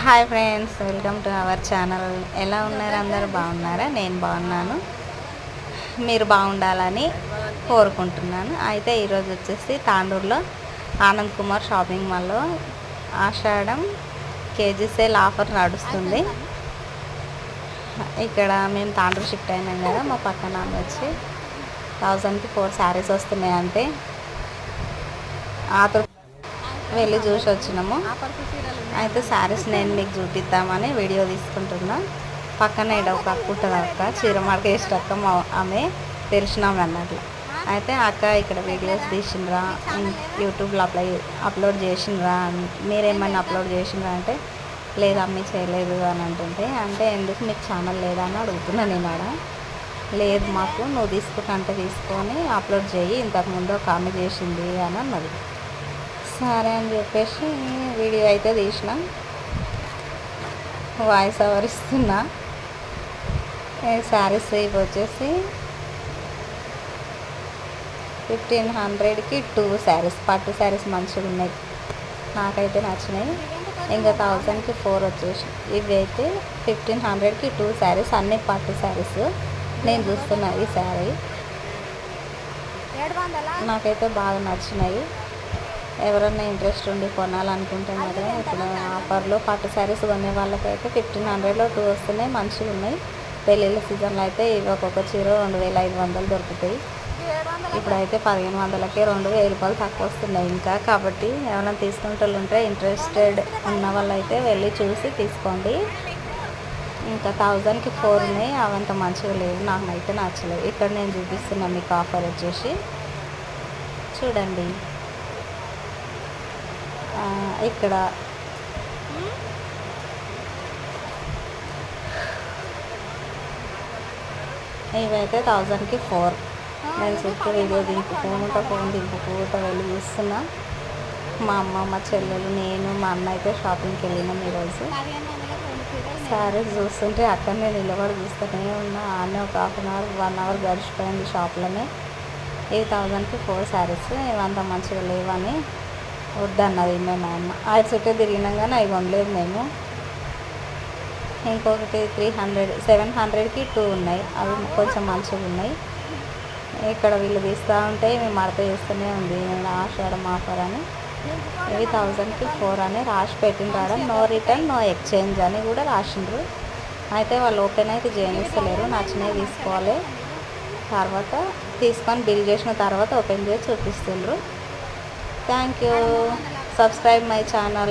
Hi friends, welcome to our channel. ఎలా ఉన్నారు? అందరూ బాగున్నారా? నేను బాగున్నాను. మీరు బాగుండాలని కోరుకుంటున్నాను. అయితే ఈరోజు వచ్చేసి తాండూరులో ఆనంద్ కుమార్ షాపింగ్ మాల్లో ఆషాఢం కేజీ సేల్ ఆఫర్ నడుస్తుంది. ఇక్కడ మేము తాండూరు షిఫ్ట్ అయినాం కదా, మా పక్కన వచ్చి 1000కి 4 శారీస్ వస్తున్నాయి. అంటే ఆతో వెళ్ళి చూసి వచ్చినాము. అయితే శారీస్ నేను మీకు చూపిద్దామని వీడియో తీసుకుంటున్నా. పక్కన ఇక్కడ ఒక అక్క ఉంటుంది, అక్క చీరమాడక వేసేటక్క ఆమె తెలిసినాము అన్నట్లు. అయితే అక్క ఇక్కడ వీడియోస్ తీసిండ్రా, యూట్యూబ్లో అప్లోడ్ చేసిండ్రా, మీరేమన్నా అప్లోడ్ చేసిండ్రా అంటే లేదు అమ్మి చేయలేదు అని అంటుంటే, అంటే ఎందుకు మీకు ఛానల్ లేదా అని అడుగుతున్నా నేను. ఆడ లేదు మాకు, నువ్వు తీసుకుంటే తీసుకొని అప్లోడ్ చేయి, ఇంతకుముందు ఒక ఆమె చేసింది అని అన్నది. సరే అని చెప్పేసి వీడియో అయితే తీసిన, వాయిస్ ఓవర్ ఇస్తున్నా. శారీస్ ఇవి వచ్చేసి 1500కి 2 శారీస్, పట్టు శారీస్ మంచిగా ఉన్నాయి, నాకైతే నచ్చినాయి. ఇంకా 1000కి 4 వచ్చేసి, ఇవి అయితే 1500కి 2 శారీస్, అన్నీ పట్టు శారీస్. నేను చూస్తున్నా ఈ శారీ నాకైతే బాగా నచ్చినాయి. ఎవరన్నా ఇంట్రెస్ట్ ఉండి కొనాలనుకుంటే మాత్రం ఇప్పుడు ఆఫర్లో పట్టు శారీస్ కొనే వాళ్ళకైతే 1500లో 2 వస్తున్నాయి, మంచిగా ఉన్నాయి. పెళ్ళిళ్ళ సీజన్లో అయితే ఇవి ఒక్కొక్క చీర 2500 దొరుకుతాయి. ఇప్పుడైతే 1500కే 2000 రూపాయలు తక్కువ వస్తున్నాయి ఇంకా. కాబట్టి ఎవరైనా తీసుకుంటూ ఉంటే ఇంట్రెస్టెడ్ ఉన్న వాళ్ళైతే వెళ్ళి చూసి తీసుకోండి. ఇంకా 1000కి 4 ఉన్నాయి, అవంత మంచిగా లేవు, నాకైతే నచ్చలేదు. ఇక్కడ నేను చూపిస్తున్నాను మీకు ఆఫర్ వచ్చేసి చూడండి. ఇక్కడ ఇవైతే 1000కి 4. నేను చుట్టూ వీడియో ఫోన్ దింపుకుంటూ వెళ్ళి చూస్తున్నా. మా అమ్మ, మా చెల్లెలు, నేను, మా అన్న అయితే షాపింగ్కి వెళ్ళినాం ఈరోజు. శారీస్ చూస్తుంటే అక్కడనే నిలబడి చూస్తూనే ఉన్నా. ఆనే ఒక 1 అవర్ గడిచిపోయింది షాప్లోనే. ఇవి 1000కి 4 శారీస్, ఇవంత మంచిగా లేవని వద్దన్నది మేము అమ్మ. ఆడి చుట్టూ తిరిగినాం కానీ అవి కొనలేదు మేము. ఇంకొకటి 700కి 2 ఉన్నాయి, అవి కొంచెం మంచిగా ఉన్నాయి. ఇక్కడ వీళ్ళు తీస్తూ ఉంటే మేము మడత చేస్తూనే ఉంది, ఆషాఢం ఆఫర్ అని. ఇవి 1000కి 4 అని రాసి పెట్టిండ్రు. నో రిటర్న్ నో ఎక్స్చేంజ్ అని కూడా రాసిండ్రు. అయితే వాళ్ళు ఓపెన్ అయితే చేయనిస్తలేరు, నచ్చినవి తీసుకోవాలి. తర్వాత తీసుకొని బిల్ చేసిన తర్వాత ఓపెన్ చేసి చూపిస్తుండ్రు. Thank you. Subscribe my channel.